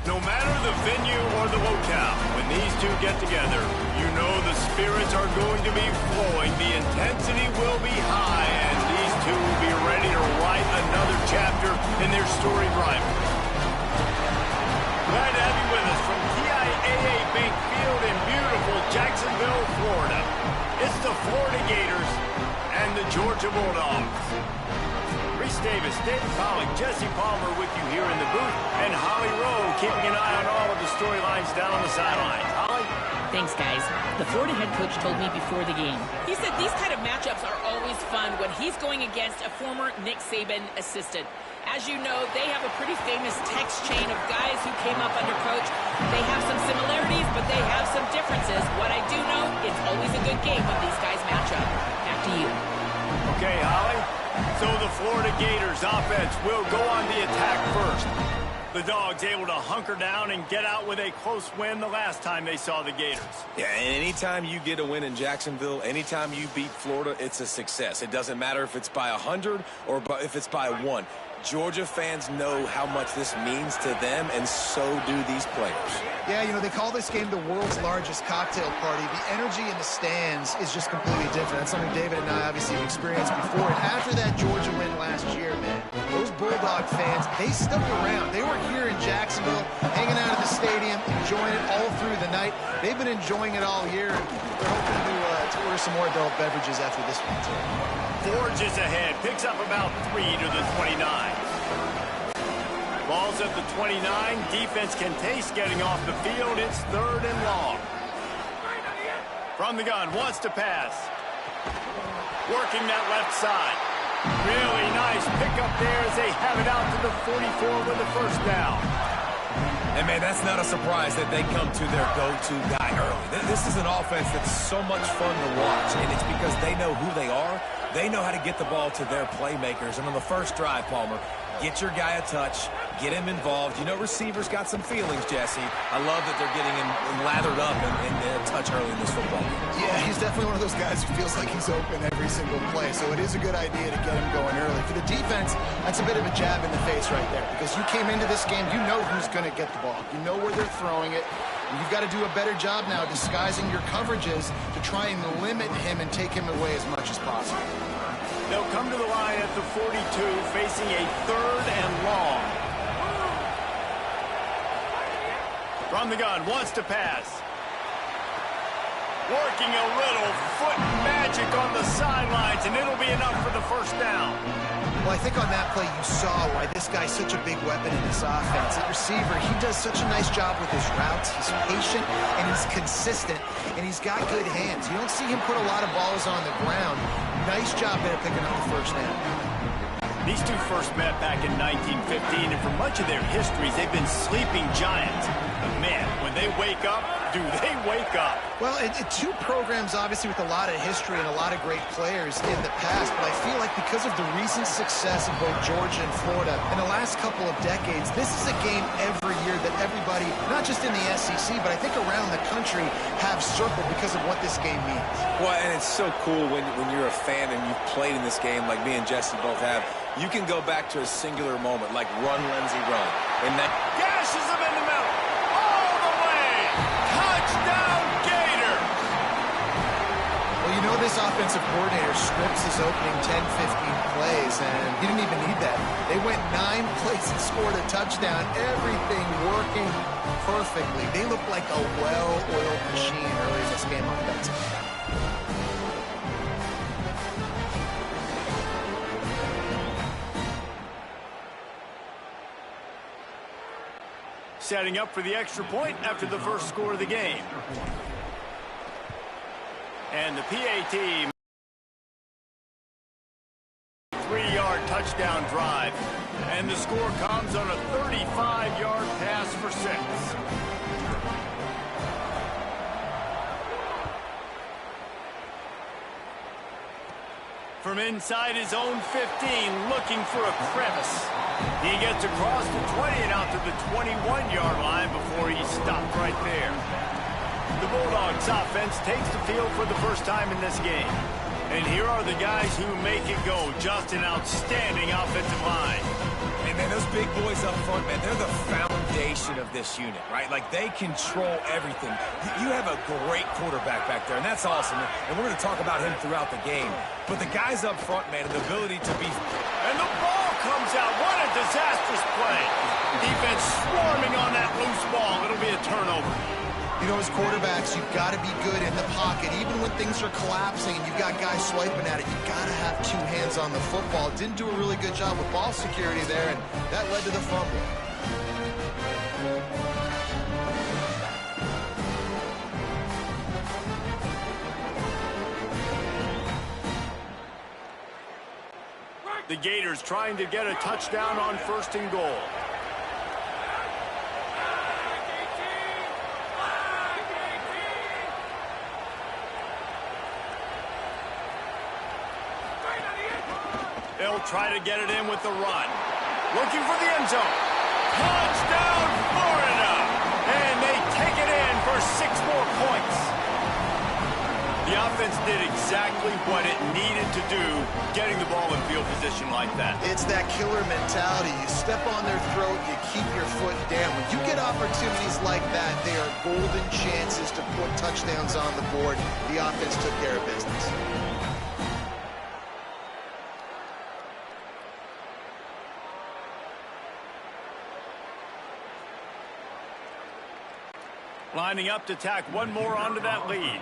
No matter the venue or the locale, when these two get together, you know the spirits are going to be flowing, the intensity will be high, and these two will be ready to write another chapter in their storied rivalry. Glad to have you with us from TIAA Bank Field in beautiful Jacksonville, Florida. It's the Florida Gators and the Georgia Bulldogs. Reese Davis, David Pollack, Jesse Palmer with you here in the booth, and Holly Rowe keeping an eye on all of the storylines down on the sidelines. Holly? Thanks, guys. The Florida head coach told me before the game. He said these kind of matchups are always fun when he's going against a former Nick Saban assistant. As you know, they have a pretty famous text chain of guys who came up under coach. They have some similarities, but they have some differences. What I do know, it's always a good game when these guys match up. Back to you. Okay, Holly. So the Florida Gators offense will go on the attack first. The Dogs able to hunker down and get out with a close win the last time they saw the Gators. Yeah, and anytime you get a win in Jacksonville, anytime you beat Florida, it's a success. It doesn't matter if it's by 100 or if it's by 1. Georgia fans know how much this means to them, and so do these players. Yeah, you know, they call this game the world's largest cocktail party. The energy in the stands is just completely different. That's something David and I obviously have experienced before. And after that Georgia win last year, man, those Bulldog fans, they stuck around. They were here in Jacksonville, hanging out at the stadium, enjoying it all through the night. They've been enjoying it all year, and they're hoping to order some more adult beverages after this one, too. Forge is ahead, picks up about 3 to the 29. Ball's at the 29. Defense can taste getting off the field. It's 3rd and long. From the gun, wants to pass. Working that left side. Really nice pickup there as they have it out to the 44 with the first down. And, man, that's not a surprise that they come to their go-to guy early. This is an offense that's so much fun to watch, and it's because they know who they are. They know how to get the ball to their playmakers. And on the first drive, Palmer, get your guy a touch, get him involved. You know, receivers got some feelings, Jesse. I love that they're getting him lathered up and a touch early in this football game. Yeah, he's definitely one of those guys who feels like he's open every single play, so it is a good idea to get him going early. For the defense, that's a bit of a jab in the face right there, because you came into this game, you know who's going to get the ball. You know where they're throwing it. And you've got to do a better job now disguising your coverages to try and limit him and take him away as much as possible. They'll come to the line at the 42, facing a 3rd and long. From the gun, wants to pass. Working a little foot magic on the sidelines, and it'll be enough for the first down. Well, I think on that play you saw why this guy's such a big weapon in this offense. At receiver, he does such a nice job with his routes. He's patient, and he's consistent, and he's got good hands. You don't see him put a lot of balls on the ground. Nice job there picking up the first down. These two first met back in 1915, and for much of their histories, they've been sleeping giants. But man, when they wake up, do they wake up? Well, two programs obviously with a lot of history and a lot of great players in the past, but I feel like because of the recent success of both Georgia and Florida in the last couple of decades, this is a game every year that everybody, not just in the SEC, but I think around the country, have circled because of what this game means. Well, and it's so cool when you're a fan and you've played in this game like me and Jesse both have. You can go back to a singular moment, like run, Lindsey, run. And that gashes him in the middle. All the way. Touchdown, Gators. Well, you know this offensive coordinator scripts his opening 10, 15 plays, and he didn't even need that. They went 9 plays and scored a touchdown. Everything working perfectly. They look like a well-oiled machine early in this game offensively. Setting up for the extra point after the first score of the game. And the PAT 3-yard touchdown drive. And the score comes on a 35-yard pass for 6. From inside his own 15, looking for a crevice. He gets across the 20 and out to the 21-yard line before he's stopped right there. The Bulldogs offense takes the field for the first time in this game. And here are the guys who make it go. Just an outstanding offensive line. And man, those big boys up front, man, they're the foundation of this unit, right? Like, they control everything. You have a great quarterback back there, and that's awesome. And we're going to talk about him throughout the game. But the guys up front, man, and the ability to be... And the ball comes out. What a disastrous play. Defense swarming on that loose ball. It'll be a turnover. You know, as quarterbacks, you've got to be good in the pocket. Even when things are collapsing and you've got guys swiping at it, you've got to have two hands on the football. Didn't do a really good job with ball security there, and that led to the fumble. The Gators trying to get a touchdown on 1st and goal. They'll try to get it in with the run. Looking for the end zone. Touchdown, Florida! And they take it in for 6 more points. The offense did exactly what it needed to do, getting the ball in field position like that. It's that killer mentality. You step on their throat, you keep your foot down. When you get opportunities like that, they are golden chances to put touchdowns on the board. The offense took care of business. Lining up to tack one more onto that lead.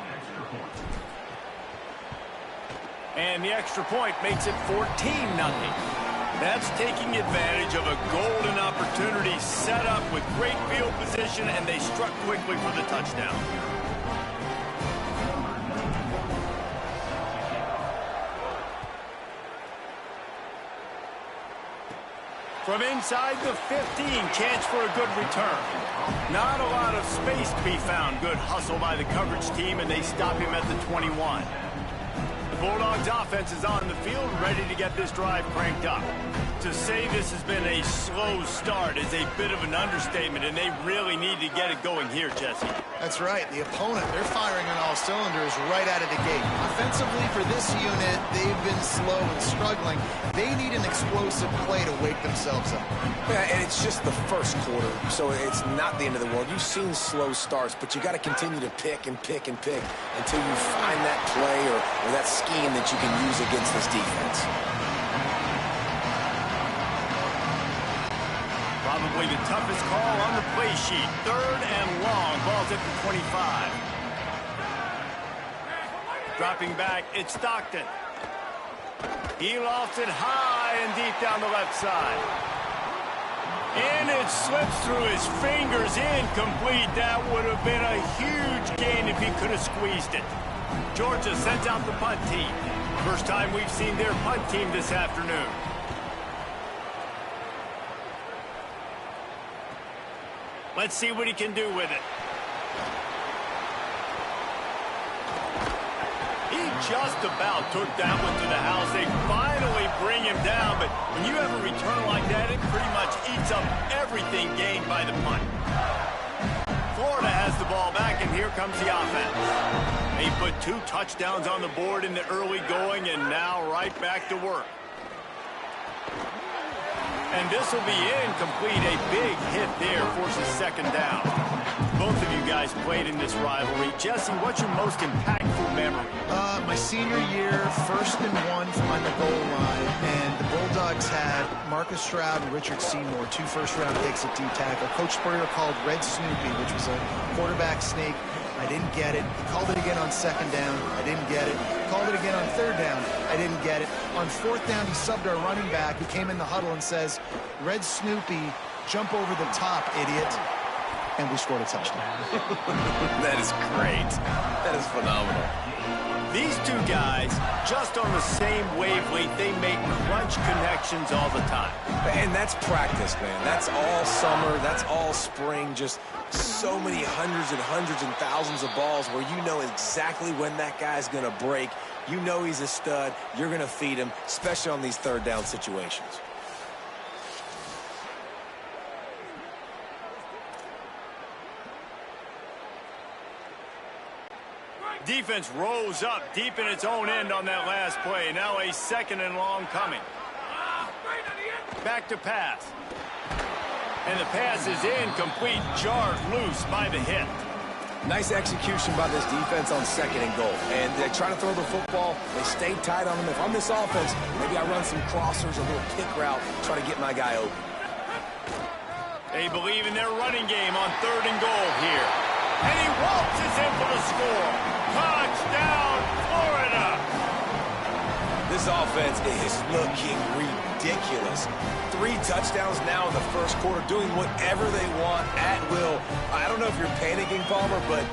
And the extra point makes it 14-0. That's taking advantage of a golden opportunity set up with great field position, and they struck quickly for the touchdown. From inside the 15, chance for a good return. Not a lot of space to be found. Good hustle by the coverage team, and they stop him at the 21. The Bulldogs offense is on the field, ready to get this drive cranked up. To say this has been a slow start is a bit of an understatement, and they really need to get it going here, Jesse. That's right. The opponent, they're firing on all cylinders right out of the gate. Offensively, for this unit, they've been slow and struggling. They need an explosive play to wake themselves up. Yeah, and it's just the first quarter, so it's not the end of the world. You've seen slow starts, but you got to continue to pick and pick and pick until you find that play or that scheme that you can use against this defense. Probably the toughest call on the play sheet. 3rd and long. Ball's at the 25. Dropping back, it's Stockton. He lofts it high and deep down the left side. And it slips through his fingers, incomplete. That would have been a huge gain if he could have squeezed it. Georgia sends out the punt team. First time we've seen their punt team this afternoon. Let's see what he can do with it. He just about took that one to the house. They finally bring him down, but when you have a return like that, it pretty much eats up everything gained by the punt. Florida has the ball back, and here comes the offense. They put 2 touchdowns on the board in the early going, and now right back to work. And this will be incomplete. A big hit there forces 2nd down. Both of you guys played in this rivalry. Jesse, what's your most impactful memory? My senior year, 1st and 1 on the goal line, and the Bulldogs had Marcus Stroud and Richard Seymour, 2 first-round picks at D-tackle. Coach Spurrier called Red Snoopy, which was a quarterback sneak. I didn't get it. He called it again on 2nd down. I didn't get it. Called it again on 3rd down. I didn't get it. On 4th down, he subbed our running back, who came in the huddle and says, Red Snoopy, jump over the top, idiot. And we scored a touchdown. That is great. That is phenomenal. These 2 guys, just on the same wavelength, they make crunch connections all the time. And that's practice, man. That's all summer. That's all spring. Just so many hundreds and thousands of balls where you know exactly when that guy's going to break. You know he's a stud. You're going to feed him, especially on these 3rd down situations. Defense rose up deep in its own end on that last play. Now a 2nd and long coming. Back to pass. And the pass is incomplete, jarred loose by the hit. Nice execution by this defense on 2nd and goal. And they try to throw the football. They stay tight on them. If I'm this offense, maybe I run some crossers, a little kick route, try to get my guy open. They believe in their running game on 3rd and goal here. And he waltzes in for the score. Touchdown, Florida! This offense is looking ridiculous. 3 touchdowns now in the first quarter, doing whatever they want at will. I don't know if you're panicking, Palmer, but,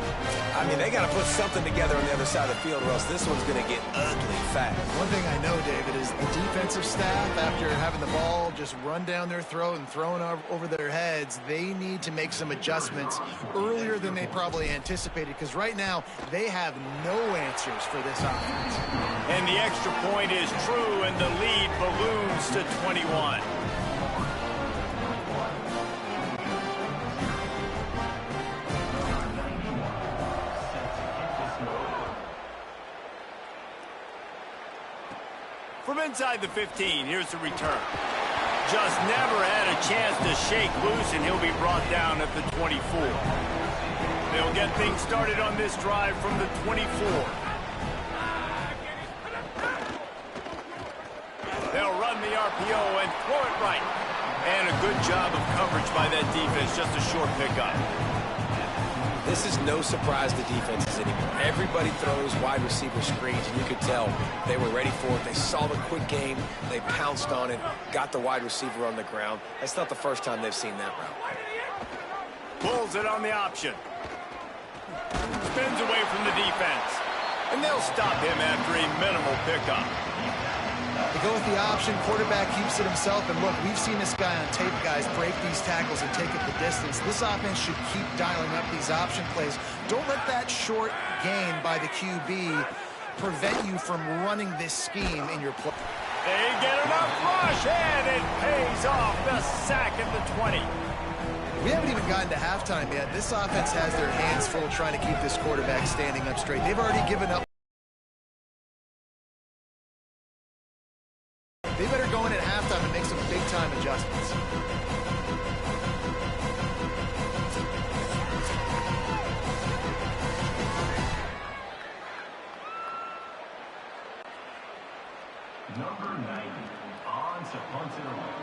I mean, they got to put something together on the other side of the field or else this one's going to get ugly fast. One thing I know, David, is the defensive staff, after having the ball just run down their throat and thrown over their heads, they need to make some adjustments earlier than they probably anticipated, because right now they have no answers for this offense. And the extra point is true, and the lead balloons to 21. From inside the 15, here's the return. Just never had a chance to shake loose, and he'll be brought down at the 24. They'll get things started on this drive from the 24. They'll run the RPO and throw it right. And a good job of coverage by that defense, just a short pickup. This is no surprise to defenses anymore. Everybody throws wide receiver screens, and you could tell they were ready for it. They saw the quick game. They pounced on it, got the wide receiver on the ground. That's not the first time they've seen that route. Pulls it on the option. Spins away from the defense. And they'll stop him after a minimal pickup. They go with the option, quarterback keeps it himself, and look, we've seen this guy on tape, guys, break these tackles and take it the distance. This offense should keep dialing up these option plays. Don't let that short gain by the QB prevent you from running this scheme in your play. They get enough rush, and it pays off. The sack at the 20. We haven't even gotten to halftime yet. This offense has their hands full trying to keep this quarterback standing up straight. They've already given up. They better go in at halftime and make some big-time adjustments. Number 90 on to punt it away.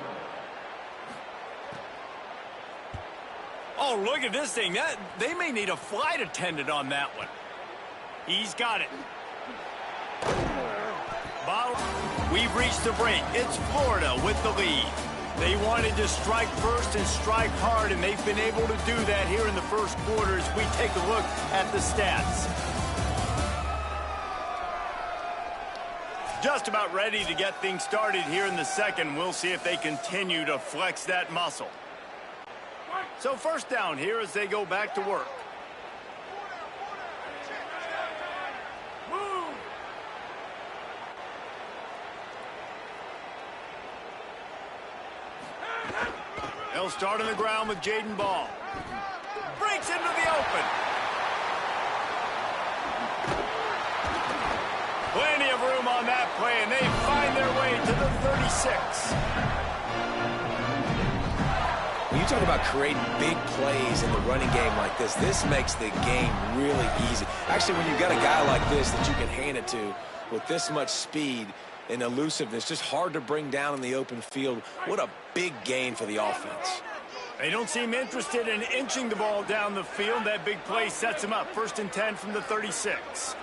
Oh, look at this thing. They may need a flight attendant on that one. He's got it. We've reached the break. It's Florida with the lead. They wanted to strike first and strike hard, and they've been able to do that here in the first quarter as we take a look at the stats. Just about ready to get things started here in the second. We'll see if they continue to flex that muscle. So first down here as they go back to work. They'll start on the ground with Jaden Ball. Breaks into the open. Plenty of room on that play, and they find their way to the 36. When you talk about creating big plays in the running game like this makes the game really easy. Actually, when you've got a guy like this that you can hand it to with this much speed and elusiveness, just hard to bring down in the open field. What a big gain for the offense. They don't seem interested in inching the ball down the field. That big play sets them up. 1st and 10 from the 36.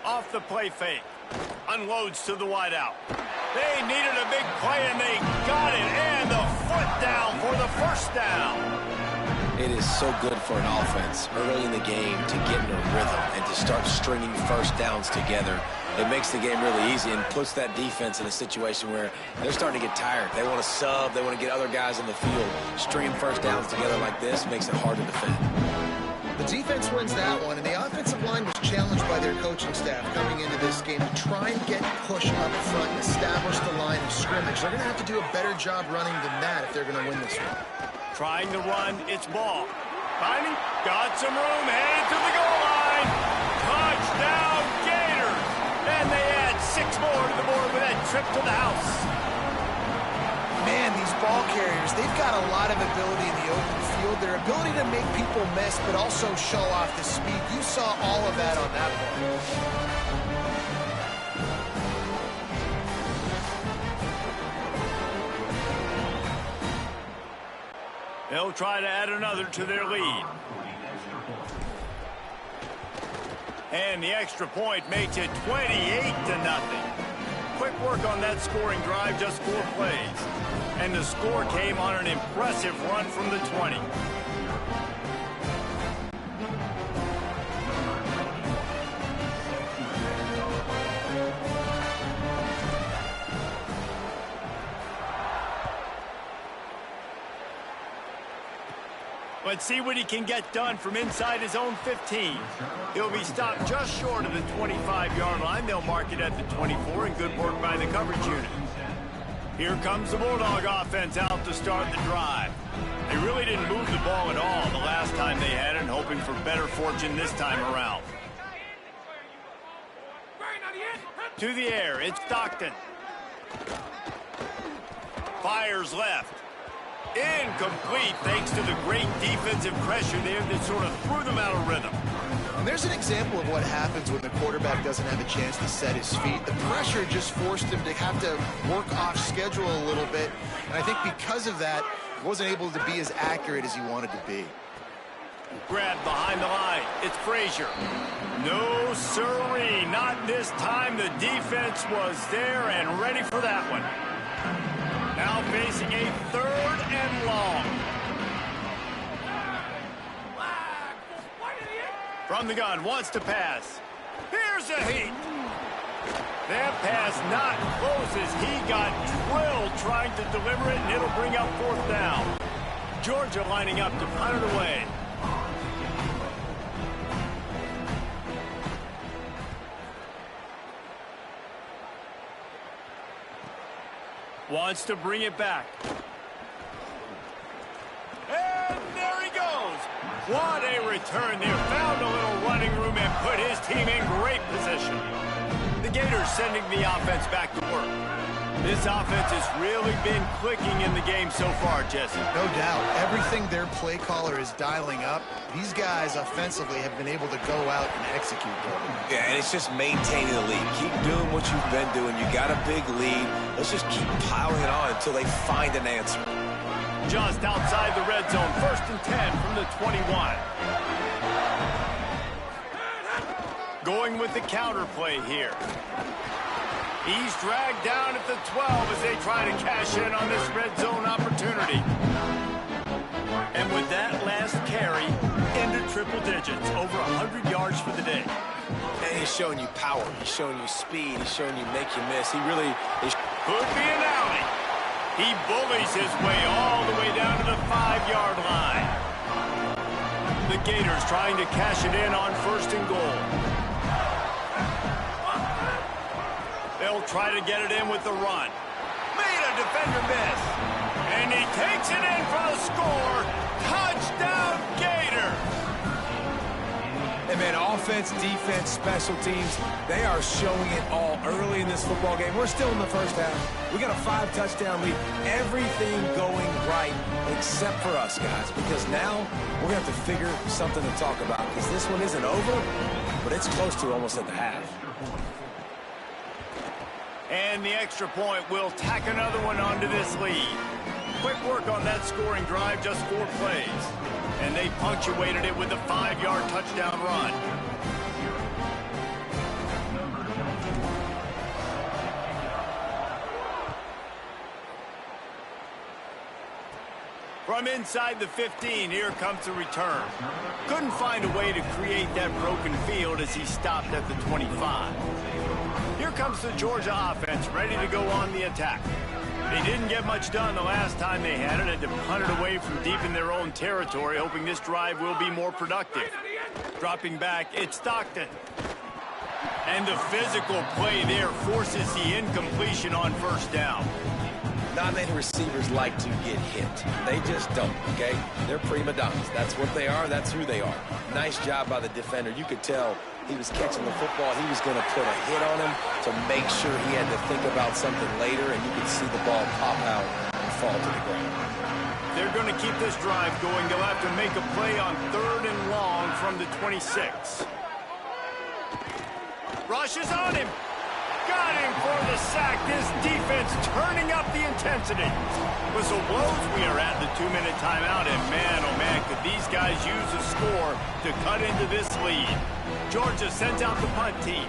Off the play fake. Unloads to the wideout. They needed a big play, and they got it. And the foot down for the first down. It is so good for an offense early in the game to get in a rhythm and to start stringing first downs together. It makes the game really easy and puts that defense in a situation where they're starting to get tired. They want to sub. They want to get other guys in the field. Stringing first downs together like this makes it hard to defend. The defense wins that one, and the offensive line was challenged by their coaching staff coming into this game to try and get push up front and establish the line of scrimmage. They're going to have to do a better job running than that if they're going to win this one. Trying to run, it's Ball. Finally, got some room, headed to the goal line. Touchdown, Gators. And they add 6 more to the board with that trip to the house. these ball carriers, they've got a lot of ability in the open field. Their ability to make people miss, but also show off the speed. You saw all of that on that ball. They'll try to add another to their lead. And the extra point makes it 28-0. Quick work on that scoring drive, just 4 plays. And the score came on an impressive run from the 20. Let's see what he can get done from inside his own 15. He'll be stopped just short of the 25-yard line. They'll mark it at the 24, and good work by the coverage unit. Here comes the Bulldog offense out to start the drive. They really didn't move the ball at all the last time they had it, hoping for better fortune this time around. To the air, it's Stockton. Fires left. Incomplete thanks to the great defensive pressure there that sort of threw them out of rhythm. And there's an example of what happens when the quarterback doesn't have a chance to set his feet. The pressure just forced him to have to work off schedule a little bit. And I think because of that, he wasn't able to be as accurate as he wanted to be. Grabbed behind the line. It's Frazier. No siree, not this time. The defense was there and ready for that one. Now facing a 3rd and long. From the gun, wants to pass. Here's a heat. That pass not close as he got drilled trying to deliver it, and it'll bring up 4th down. Georgia lining up to punt it away. Wants to bring it back. And there he goes. What a return there. Found a little running room and put his team in great position. The Gators sending the offense back to work. This offense has really been clicking in the game so far, Jesse. No doubt. Everything their play caller is dialing up, these guys offensively have been able to go out and execute. Yeah, and it's just maintaining the lead. Keep doing what you've been doing. You got a big lead. Let's just keep piling it on until they find an answer. Just outside the red zone, 1st and 10 from the 21. Going with the counter play here. He's dragged down at the 12 as they try to cash in on this red zone opportunity. And with that last carry, into triple digits, over 100 yards for the day. And he's showing you power. He's showing you speed. He's showing you make you miss. He really is. Could be an alley. He bullies his way all the way down to the 5-yard line. The Gators trying to cash it in on 1st and goal. They'll try to get it in with the run. Made a defender miss. And he takes it in for the score. Touchdown, Gators. And man, offense, defense, special teams, they are showing it all early in this football game. We're still in the first half. We got a 5-touchdown lead. Everything going right except for us, guys, because now we're going to have to figure something to talk about, because this one isn't over, but it's close to almost at the half. And the extra point will tack another one onto this lead. Quick work on that scoring drive, just 4 plays. And they punctuated it with a 5-yard touchdown run. From inside the 15, here comes the return. Couldn't find a way to create that broken field as he stopped at the 25. Here comes the Georgia offense, ready to go on the attack. They didn't get much done the last time they had it, and to punt it away from deep in their own territory, hoping this drive will be more productive. Dropping back, it's Stockton. And the physical play there forces the incompletion on 1st down. Not many receivers like to get hit. They just don't, okay? They're prima donnas. That's what they are. That's who they are. Nice job by the defender. You could tell he was catching the football. He was going to put a hit on him to make sure he had to think about something later, and you could see the ball pop out fall to the ground. They're going to keep this drive going. They'll have to make a play on 3rd and long from the 26. Rushes on him. Got him for the sack. This defense turning up the intensity. Whistle blows. We are at the 2-minute timeout, and man, oh man, could these guys use a score to cut into this lead. Georgia sends out the punt team.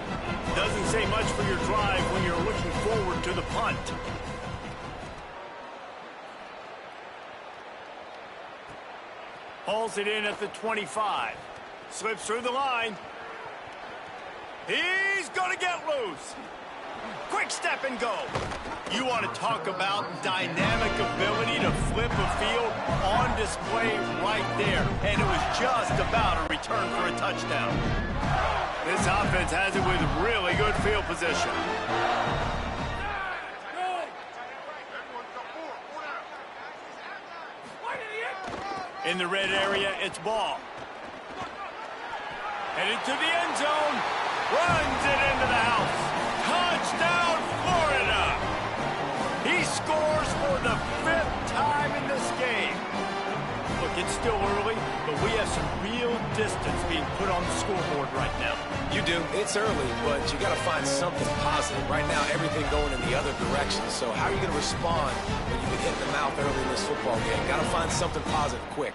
Doesn't say much for your drive when you're looking forward to the punt. Hauls it in at the 25. Slips through the line. He's going to get loose. Quick step and go. You want to talk about dynamic ability to flip a field on display right there. And it was just about a return for a touchdown. This offense has it with really good field position. In the red area, it's ball. Headed to the end zone. Runs it into the house. Touchdown, Florida! He scores for the 5th time in this game. Look, it's still early, but we have some real distance being put on the scoreboard right now. You do. It's early, but you got to find something positive. Right now, everything going in the other direction. So how are you going to respond when you get hit in the mouth early in this football game? Got to find something positive quick.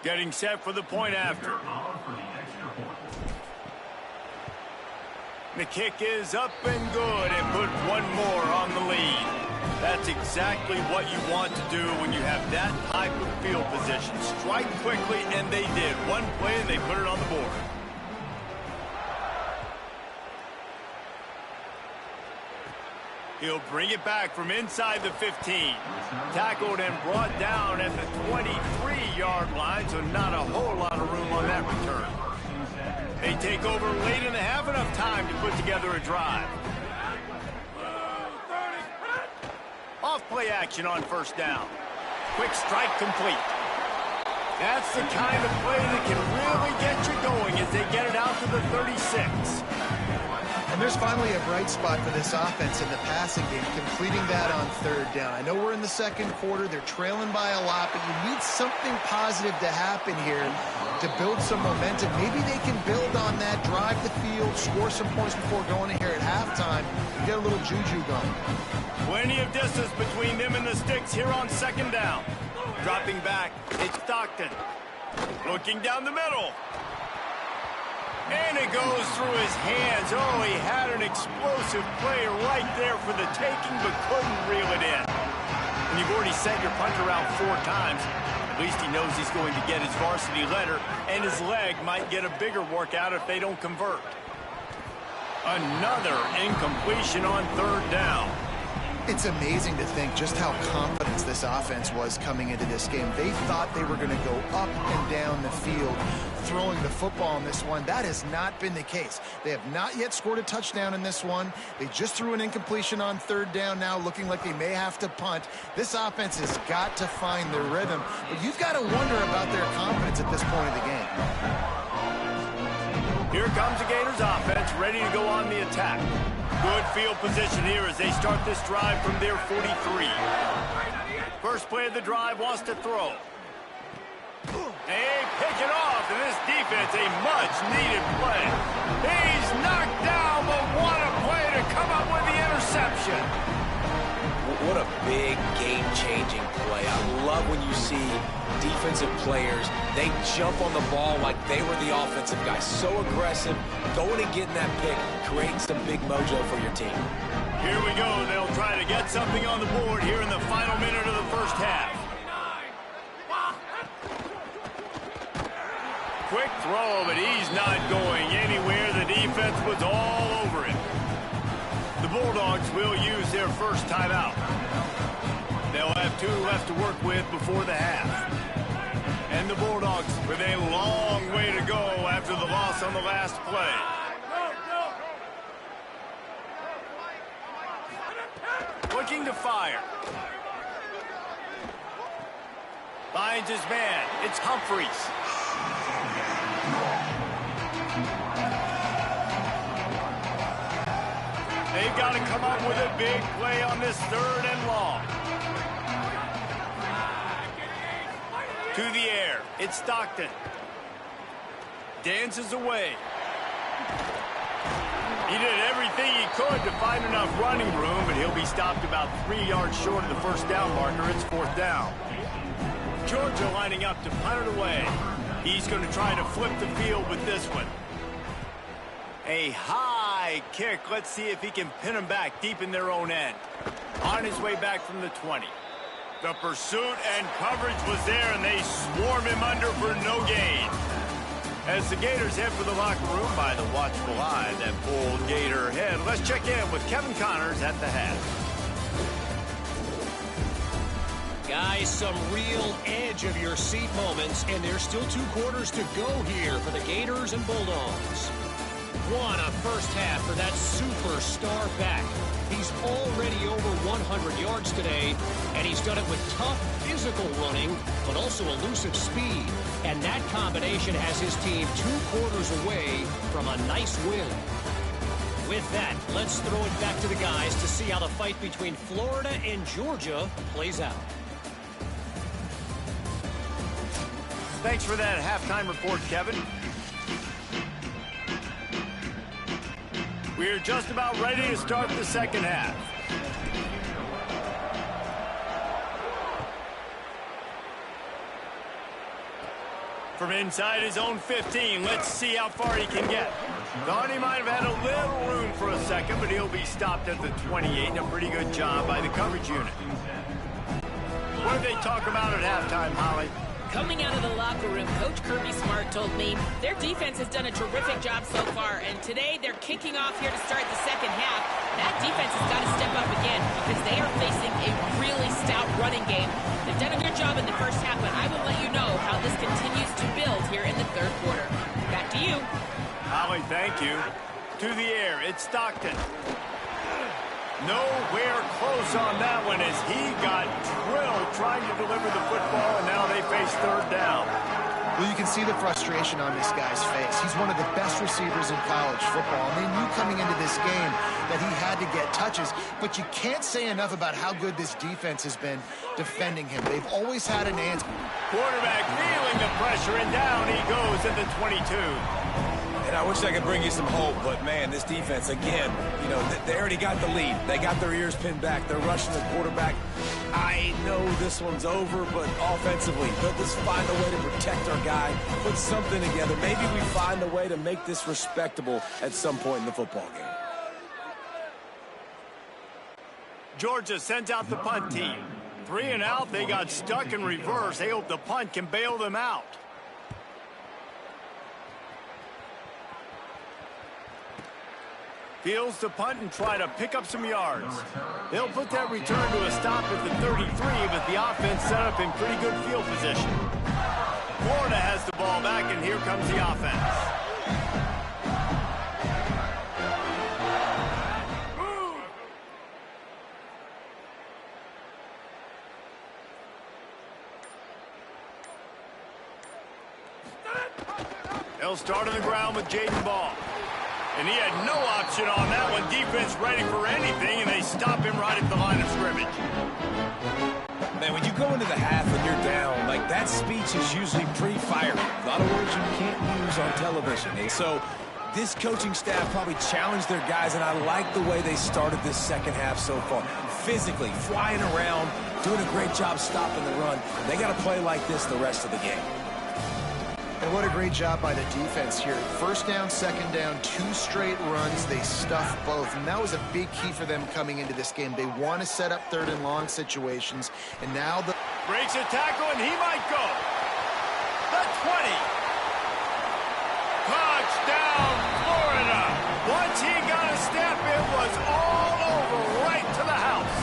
Getting set for the point after. The kick is up and good, and put one more on the lead. That's exactly what you want to do when you have that type of field position. Strike quickly, and they did. One play, and they put it on the board. He'll bring it back from inside the 15. Tackled and brought down at the 23-yard line, so not a whole lot of room on that return. They take over late in the half, enough time to put together a drive. Off play action on 1st down. Quick strike complete. That's the kind of play that can really get you going as they get it out to the 36. And there's finally a bright spot for this offense in the passing game, completing that on 3rd down. I know we're in the 2nd quarter. They're trailing by a lot, but you need something positive to happen here to build some momentum. Maybe they can build on that, drive the field, score some points before going in here at halftime, get a little juju going. Plenty of distance between them and the sticks here on 2nd down. Dropping back, it's Stockton. Looking down the middle. And it goes through his hands. Oh, he had an explosive play right there for the taking, but couldn't reel it in. And you've already sent your punter out 4 times. At least he knows he's going to get his varsity letter, and his leg might get a bigger workout if they don't convert. Another incompletion on 3rd down. It's amazing to think just how confident this offense was coming into this game. They thought they were going to go up and down the field throwing the football in this one. That has not been the case. They have not yet scored a touchdown in this one. They just threw an incompletion on 3rd down now, looking like they may have to punt. This offense has got to find their rhythm, but you've got to wonder about their confidence at this point of the game. Here comes the Gators offense, ready to go on the attack. Good field position here as they start this drive from their 43. First play of the drive, wants to throw. They pick it off, and this defense, a much-needed play. He's knocked down, but what a play to come up with the interception. What a big game-changing play. I love when you see defensive players, they jump on the ball like they were the offensive guy. So aggressive, going and getting that pick, creating some big mojo for your team. Here we go. They'll try to get something on the board here in the final minute of the 1st half. Quick throw, but he's not going anywhere. The defense was all over him. The Bulldogs will use their first timeout. They'll have 2 left to work with before the half. And the Bulldogs with a long way to go after the loss on the last play. Looking to fire. Finds his man. It's Humphreys. They've got to come up with a big play on this 3rd and long. To the air. It's Stockton. Dances away. He did everything he could to find enough running room, but he'll be stopped about 3 yards short of the first down marker. It's 4th down. Georgia lining up to punt it away. He's going to try to flip the field with this one. A high kick. Let's see if he can pin them back deep in their own end. On his way back from the 20. The pursuit and coverage was there, and they swarm him under for no gain. As the Gators head for the locker room by the watchful eye that pulled Gator head, let's check in with Kevin Connors at the half. Guys, some real edge-of-your-seat moments, and there's still 2 quarters to go here for the Gators and Bulldogs. What a first half for that superstar back. He's already over 100 yards today, and he's done it with tough physical running, but also elusive speed. And that combination has his team 2 quarters away from a nice win. With that, let's throw it back to the guys to see how the fight between Florida and Georgia plays out. Thanks for that halftime report, Kevin. We're just about ready to start the second half. From inside his own 15, let's see how far he can get. Thought he might have had a little room for a second, but he'll be stopped at the 28. A pretty good job by the coverage unit. What did they talk about at halftime, Holly? Coming out of the locker room, Coach Kirby Smart told me their defense has done a terrific job so far, and today they're kicking off here to start the second half. That defense has got to step up again because they are facing a really stout running game. They've done a good job in the first half, but I will let you know how this continues to build here in the 3rd quarter. Back to you. Holly, thank you. To the air, it's Stockton. Nowhere close on that one as he got drilled trying to deliver the football, and now they face 3rd down. Well, you can see the frustration on this guy's face. He's one of the best receivers in college football, and they knew coming into this game that he had to get touches, but you can't say enough about how good this defense has been defending him. They've always had an answer. Quarterback feeling the pressure, and down he goes at the 22. And I wish I could bring you some hope, but, man, this defense, again, you know, they already got the lead. They got their ears pinned back. They're rushing the quarterback. I know this one's over, but offensively, they'll just find a way to protect our guy, put something together. Maybe we find a way to make this respectable at some point in the football game. Georgia sends out the punt team. 3 and out, they got stuck in reverse. They hope the punt can bail them out. Fields to punt and try to pick up some yards. They'll put that return to a stop at the 33, but the offense set up in pretty good field position. Florida has the ball back, and here comes the offense. They'll start on the ground with Jaden Ball. And he had no option on that one. Defense ready for anything, and they stop him right at the line of scrimmage. Man, when you go into the half and you're down, like, that speech is usually pretty fiery. A lot of words you can't use on television. And so this coaching staff probably challenged their guys, and I like the way they started this second half so far. Physically, flying around, doing a great job stopping the run. They got to play like this the rest of the game. And what a great job by the defense here. First down, second down, 2 straight runs. They stuffed both, and that was a big key for them coming into this game. They want to set up 3rd and long situations, and now the... Breaks a tackle, and he might go. The 20. Touchdown, Florida. Once he got a step, it was all over, right to the house.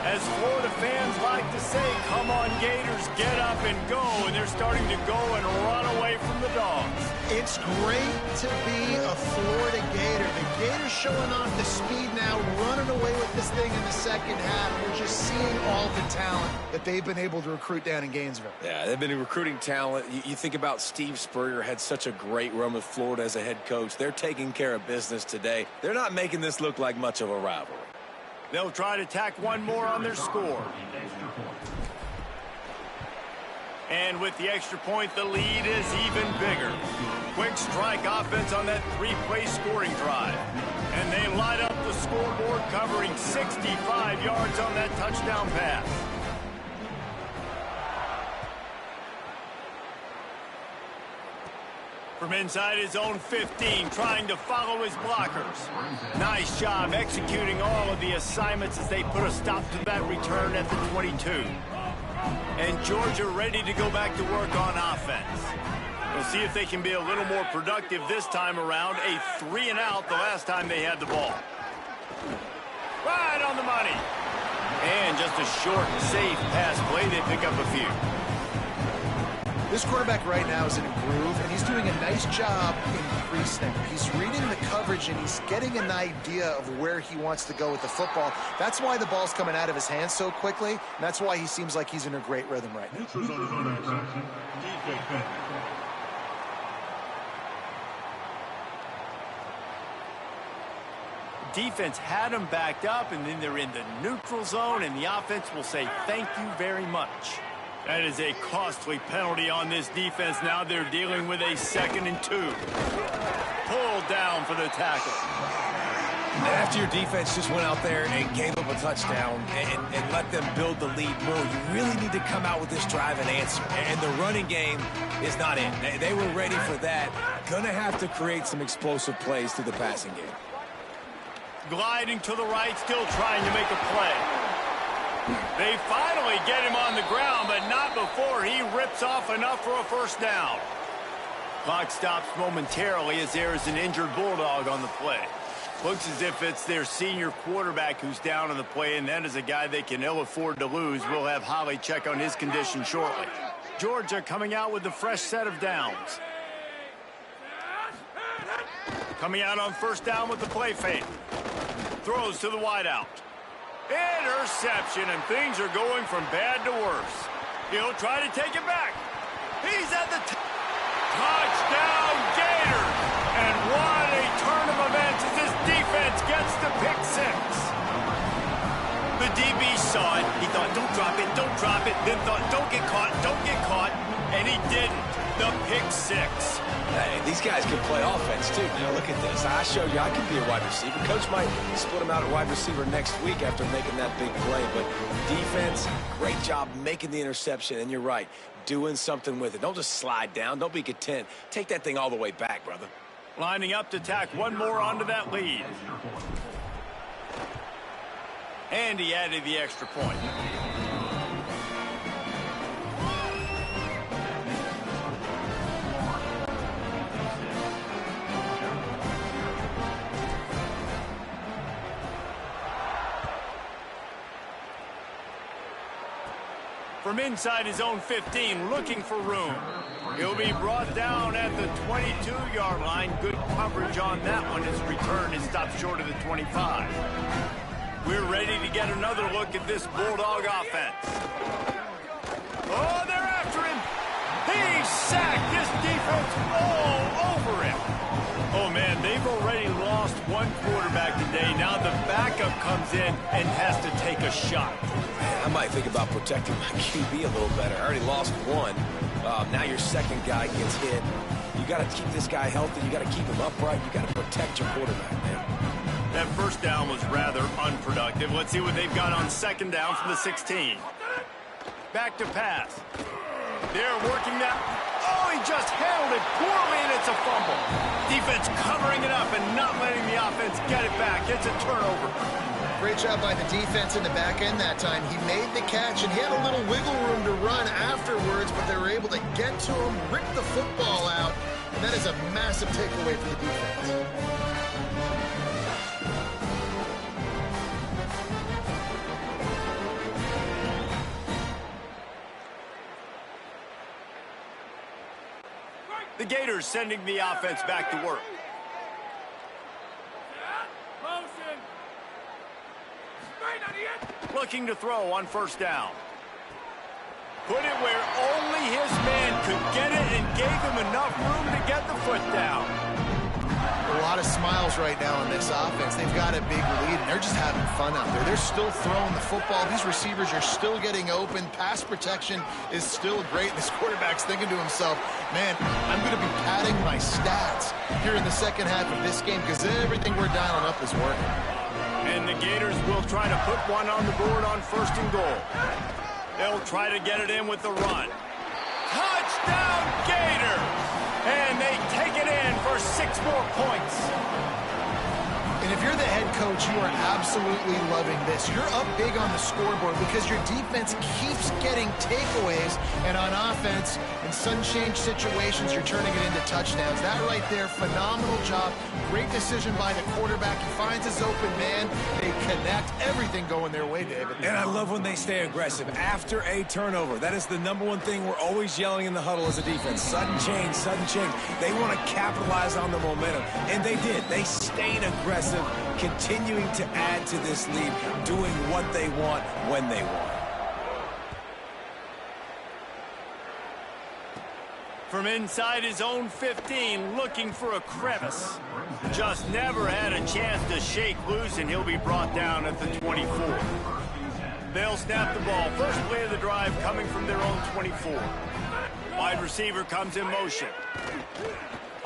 As Florida fans like to say, come on, Gators, get up and go, and they're starting to go and run away from the Dogs. It's great to be a Florida Gator. The Gators showing off the speed now, running away with this thing in the second half. We're just seeing all the talent that they've been able to recruit down in Gainesville. Yeah, they've been recruiting talent. You think about Steve Spurrier, had such a great run with Florida as a head coach. They're taking care of business today. They're not making this look like much of a rivalry. They'll try to tack one more on their score. And with the extra point, the lead is even bigger. Quick strike offense on that three-play scoring drive. And they light up the scoreboard, covering 65 yards on that touchdown pass. From inside his own 15, trying to follow his blockers. Nice job executing all of the assignments as they put a stop to that return at the 22. And Georgia ready to go back to work on offense. We'll see if they can be a little more productive this time around. A 3-and-out the last time they had the ball. Right on the money. And just a short, safe pass play. They pick up a few. This quarterback right now is in a groove, and he's doing a nice job in pre-snap. He's reading the coverage, and he's getting an idea of where he wants to go with the football. That's why the ball's coming out of his hands so quickly, and that's why he seems like he's in a great rhythm right now. Defense had them backed up, and then they're in the neutral zone, and the offense will say thank you very much. That is a costly penalty on this defense. Now they're dealing with a 2nd and 2. Pulled down for the tackle. After your defense just went out there and gave up a touchdown and let them build the lead more, you really need to come out with this drive and answer. And the running game is not in. They were ready for that. Gonna have to create some explosive plays through the passing game. Gliding to the right, still trying to make a play. They finally get him on the ground, but not before he rips off enough for a first down. Clock stops momentarily as there is an injured Bulldog on the play. Looks as if it's their senior quarterback who's down on the play, and that is a guy they can ill afford to lose. We'll have Holly check on his condition shortly. Georgia coming out with a fresh set of downs. Coming out on first down with the play fake. Throws to the wideout. Interception, and things are going from bad to worse. He'll try to take it back. He's at the touchdown Gators. And what a turn of events as this defense gets the pick 6. The DB saw it. He thought, don't drop it, don't drop it. Then thought, don't get caught, don't get caught. And he didn't. The pick 6. Hey, these guys can play offense, too. Now, look at this. I showed you I can be a wide receiver. Coach might split him out at wide receiver next week after making that big play. But defense, great job making the interception. And you're right, doing something with it. Don't just slide down. Don't be content. Take that thing all the way back, brother. Lining up to tack one more onto that lead. And he added the extra point. From inside his own 15, looking for room. He'll be brought down at the 22-yard line. Good coverage on that one. His return is stopped short of the 25. We're ready to get another look at this Bulldog offense. Oh, they're after him. He sacked this defense all over him. Oh, man, they've already lost one quarterback today. Now the backup comes in and has to take a shot. I might think about protecting my QB a little better. I already lost one. Now your second guy gets hit. You got to keep this guy healthy. You got to keep him upright. You got to protect your quarterback, man. That first down was rather unproductive. Let's see what they've got on second down from the 16. Back to pass. They're working that. Oh, he just handled it poorly, and it's a fumble. Defense covering it up and not letting the offense get it back. It's a turnover. Great job by the defense in the back end that time. He made the catch, and he had a little wiggle room to run afterwards, but they were able to get to him, rip the football out, and that is a massive takeaway for the defense. The Gators sending the offense back to work. Looking to throw on first down. Put it where only his man could get it and gave him enough room to get the foot down. A lot of smiles right now on this offense. They've got a big lead, and they're just having fun out there. They're still throwing the football. These receivers are still getting open. Pass protection is still great. This quarterback's thinking to himself, man, I'm going to be padding my stats here in the second half of this game because everything we're dialing up is working. And the Gators will try to put one on the board on first and goal. They'll try to get it in with the run. Touchdown, Gators! And they take it in for 6 more points. And if you're the head coach, you are absolutely loving this. You're up big on the scoreboard because your defense keeps getting takeaways, and on offense, in sudden change situations, you're turning it into touchdowns. That right there, phenomenal job. Great decision by the quarterback. He finds his open man. They connect. Everything going their way, David. And I love when they stay aggressive after a turnover. That is the #1 thing we're always yelling in the huddle as a defense. Sudden change, sudden change. They want to capitalize on the momentum, and they did. They stayed aggressive, continuing to add to this lead, doing what they want when they want. From inside his own 15, looking for a crevice. Just never had a chance to shake loose, and he'll be brought down at the 24. They'll snap the ball. First play of the drive coming from their own 24. Wide receiver comes in motion.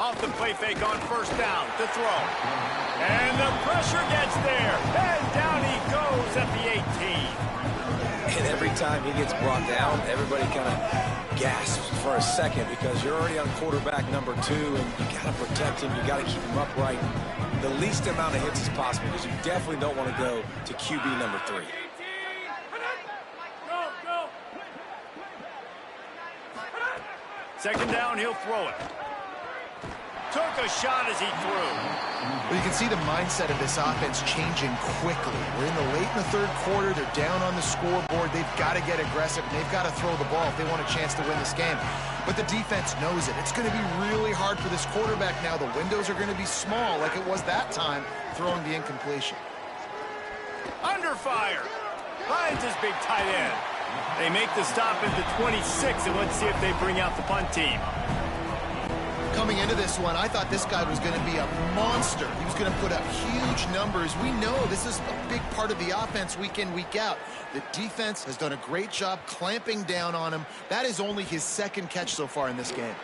Off the play fake on first down to throw. And the pressure gets there. And down he goes at the 18. And every time he gets brought down, everybody kind of gasps for a second because you're already on quarterback #2, and you got to protect him. You got to keep him upright. The least amount of hits as possible because you definitely don't want to go to QB #3. Second down, he'll throw it. Took a shot as he threw. Well, you can see the mindset of this offense changing quickly. We're in the late in the third quarter. They're down on the scoreboard. They've got to get aggressive, and they've got to throw the ball if they want a chance to win this game. But the defense knows it. It's going to be really hard for this quarterback now. The windows are going to be small like it was that time, throwing the incompletion. Under fire. Finds his big tight end. They make the stop at the 26, and let's see if they bring out the punt team. Coming into this one, I thought this guy was going to be a monster. He was going to put up huge numbers. We know this is a big part of the offense week in, week out. The defense has done a great job clamping down on him. That is only his second catch so far in this game.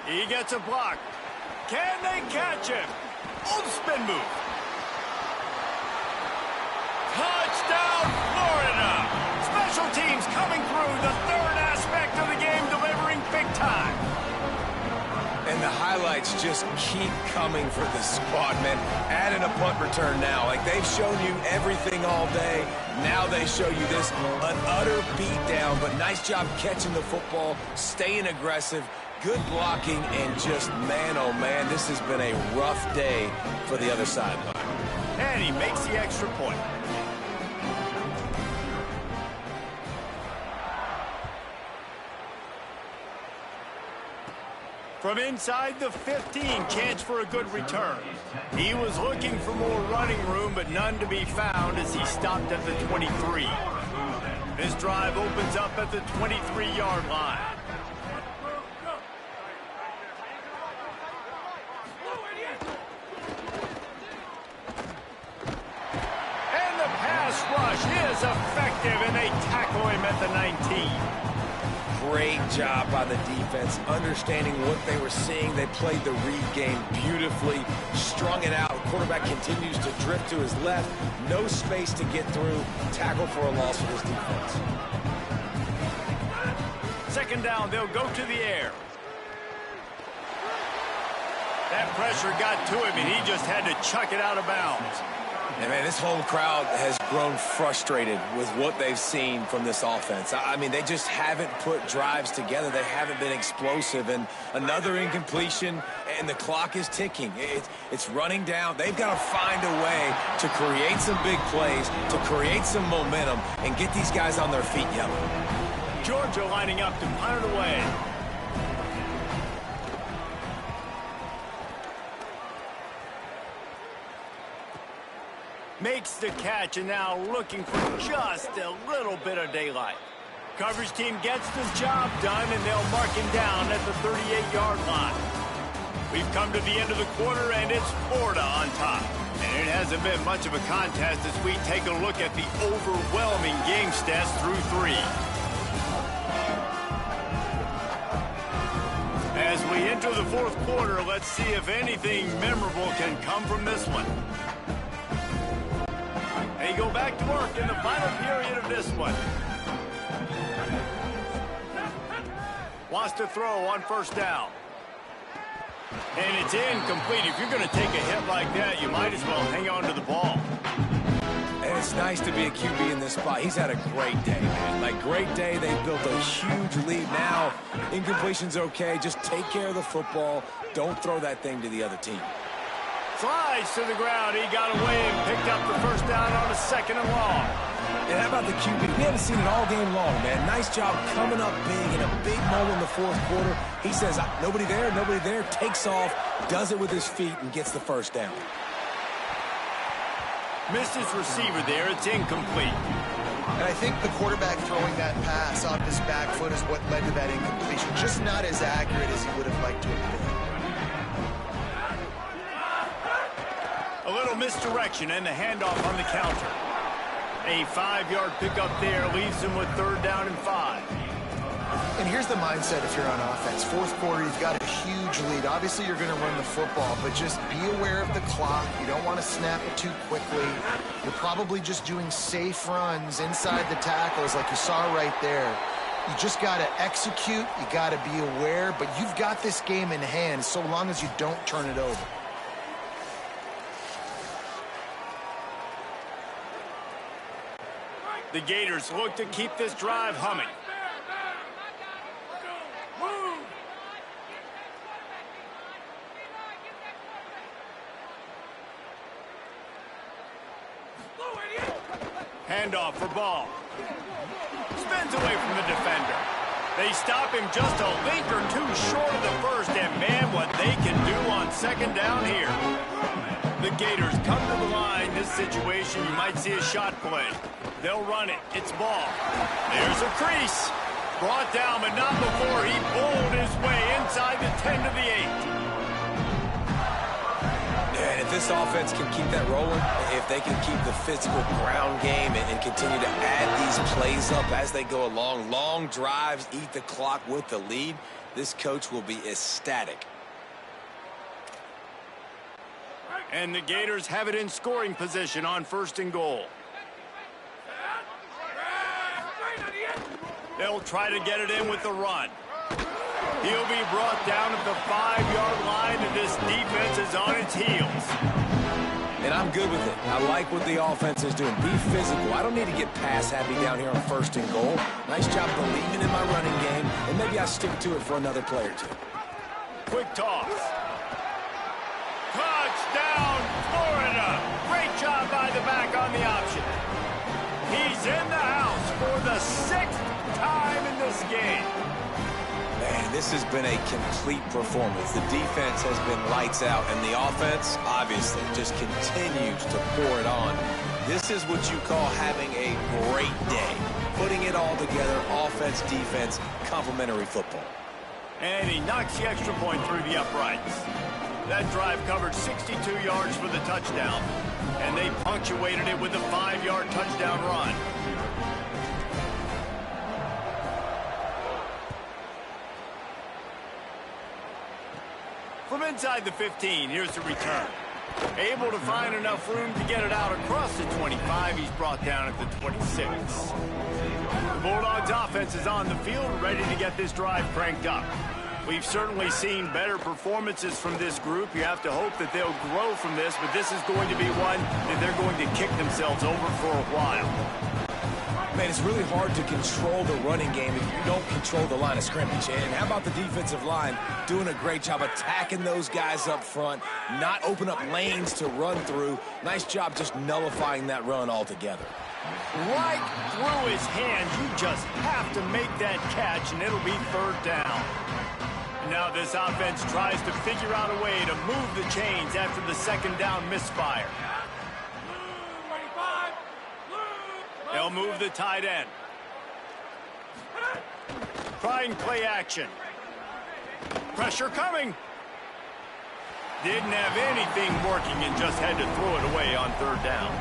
He gets a block. Can they catch him? Oh, the spin move. Touchdown, Florida! Special teams coming through, the third aspect of the game, delivering big time. And the highlights just keep coming for this squad, man. Add in a punt return now. Like, they've shown you everything all day. Now they show you this, an utter beatdown. But nice job catching the football, staying aggressive, good blocking, and just, man, oh, man, this has been a rough day for the other sideline. And he makes the extra point. From inside the 15, chance for a good return. He was looking for more running room, but none to be found as he stopped at the 23. This drive opens up at the 23-yard line. And the pass rush is effective, and they tackle him at the 19. Great job by the defense, understanding what they were seeing. They played the read game beautifully, strung it out. Quarterback continues to drift to his left. No space to get through. Tackle for a loss for this defense. Second down, they'll go to the air. That pressure got to him, and he just had to chuck it out of bounds. And, man, this whole crowd has grown frustrated with what they've seen from this offense. I mean, they just haven't put drives together. They haven't been explosive. And another incompletion, and the clock is ticking. It's running down. They've got to find a way to create some big plays, to create some momentum, and get these guys on their feet yelling. Georgia lining up to punt it away. Makes the catch, and now looking for just a little bit of daylight. Coverage team gets the job done, and they'll mark him down at the 38-yard line. We've come to the end of the quarter, and it's Florida on top. And it hasn't been much of a contest as we take a look at the overwhelming game stats through 3. As we enter the fourth quarter, let's see if anything memorable can come from this one. They go back to work in the final period of this one. Wants to throw on first down. And it's incomplete. If you're going to take a hit like that, you might as well hang on to the ball. And it's nice to be a QB in this spot. He's had a great day, man. Like, great day. They built a huge lead. Now, incompletion's okay. Just take care of the football. Don't throw that thing to the other team. Slides to the ground. He got away and picked up the first down on a 2nd and long. And how about the QB? We haven't seen it all game long, man. Nice job coming up big in a big moment in the fourth quarter. He says, nobody there, takes off, does it with his feet, and gets the first down. Missed his receiver there. It's incomplete. And I think the quarterback throwing that pass off his back foot is what led to that incompletion. Just not as accurate as he would have liked to have been. A little misdirection and the handoff on the counter. A 5-yard pickup there leaves him with 3rd down and 5. And here's the mindset if you're on offense. Fourth quarter, you've got a huge lead. Obviously, you're going to run the football, but just be aware of the clock. You don't want to snap it too quickly. You're probably just doing safe runs inside the tackles like you saw right there. You just got to execute. You got to be aware, but you've got this game in hand so long as you don't turn it over. The Gators look to keep this drive humming. Handoff for ball. Spins away from the defender. They stop him just a link or two short of the first, and man, what they can do on 2nd down here. The Gators come to the line. This situation, you might see a shot play. They'll run it. It's ball. There's a crease. Brought down, but not before he bowled his way inside the 10 to the 8. And if this offense can keep that rolling, if they can keep the physical ground game and continue to add these plays up as they go along, long drives, eat the clock with the lead, this coach will be ecstatic. And the Gators have it in scoring position on 1st and goal. They'll try to get it in with the run. He'll be brought down at the 5-yard line, and this defense is on its heels. And I'm good with it. I like what the offense is doing. Be physical. I don't need to get pass happy down here on 1st and goal. Nice job believing in my running game, and maybe I stick to it for another play or two. Quick toss. Touchdown, Florida. Great job by the back on the option. He's in the house for the 6th time in this game. Man, this has been a complete performance. The defense has been lights out, and the offense, obviously, just continues to pour it on. This is what you call having a great day. Putting it all together, offense, defense, complementary football. And he knocks the extra point through the uprights. That drive covered 62 yards for the touchdown, and they punctuated it with a 5-yard touchdown run. From inside the 15, here's the return. Able to find enough room to get it out across the 25. He's brought down at the 26. The Bulldogs offense is on the field, ready to get this drive cranked up. We've certainly seen better performances from this group. You have to hope that they'll grow from this, but this is going to be one that they're going to kick themselves over for a while. Man, it's really hard to control the running game if you don't control the line of scrimmage. And how about the defensive line doing a great job attacking those guys up front, not open up lanes to run through. Nice job just nullifying that run altogether. Right through his hands. You just have to make that catch, and it'll be 3rd down. Now this offense tries to figure out a way to move the chains after the 2nd down misfire. They'll move the tight end. Trying play action. Pressure coming. Didn't have anything working and just had to throw it away on third down.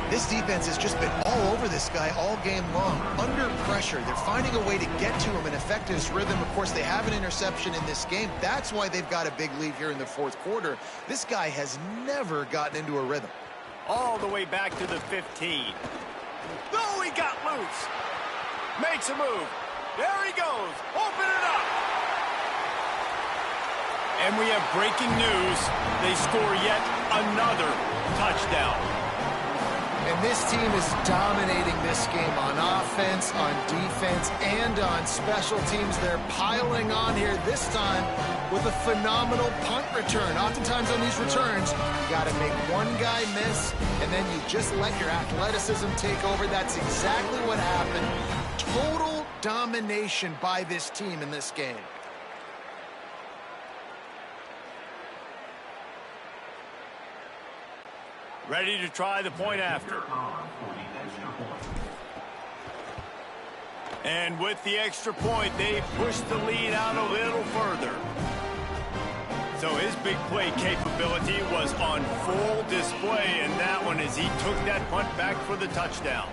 This defense has just been all over this guy all game long. Under pressure, they're finding a way to get to him and affect his rhythm. Of course, they have an interception in this game. That's why they've got a big lead here in the fourth quarter. This guy has never gotten into a rhythm. All the way back to the 15. Oh, he got loose. Makes a move. There he goes. Open it up. And we have breaking news. They score yet another touchdown. And this team is dominating this game on offense, on defense, and on special teams. They're piling on here this time with a phenomenal punt return. Oftentimes on these returns, you got to make one guy miss, and then you just let your athleticism take over. That's exactly what happened. Total domination by this team in this game. Ready to try the point after. And with the extra point, they push the lead out a little further. So his big play capability was on full display in that one as he took that punt back for the touchdown.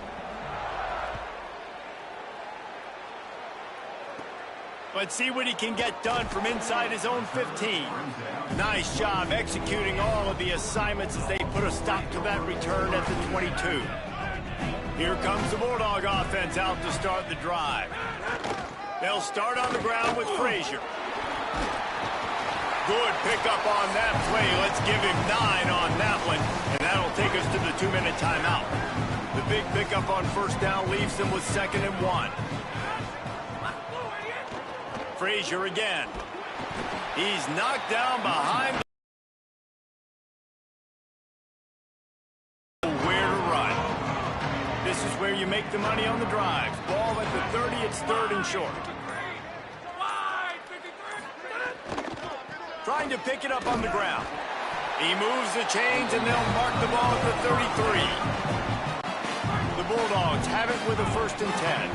Let's see what he can get done from inside his own 15. Nice job executing all of the assignments as they put a stop to that return at the 22. Here comes the Bulldog offense out to start the drive. They'll start on the ground with Frazier. Good pickup on that play. Let's give him 9 on that one, and that'll take us to the 2-minute timeout. The big pickup on first down leaves them with 2nd and 1. Frazier again. He's knocked down behind where to run. This is where you make the money on the drive. Ball at the 30, it's 3rd and short. Trying to pick it up on the ground. He moves the chains and they'll mark the ball at the 33. The Bulldogs have it with a 1st and 10.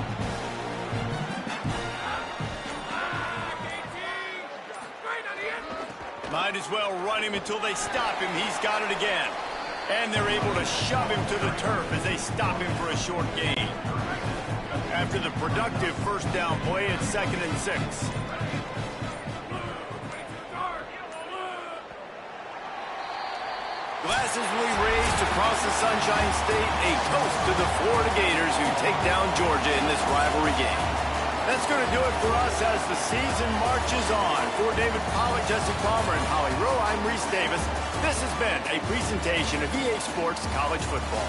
Might as well run him until they stop him. He's got it again. And they're able to shove him to the turf as they stop him for a short gain. After the productive first down play, it's 2nd and 6. Glasses will be raised across the Sunshine State, a toast to the Florida Gators who take down Georgia in this rivalry game. That's going to do it for us as the season marches on. For David Pollack, Jesse Palmer, and Holly Rowe, I'm Reese Davis. This has been a presentation of EA Sports College Football.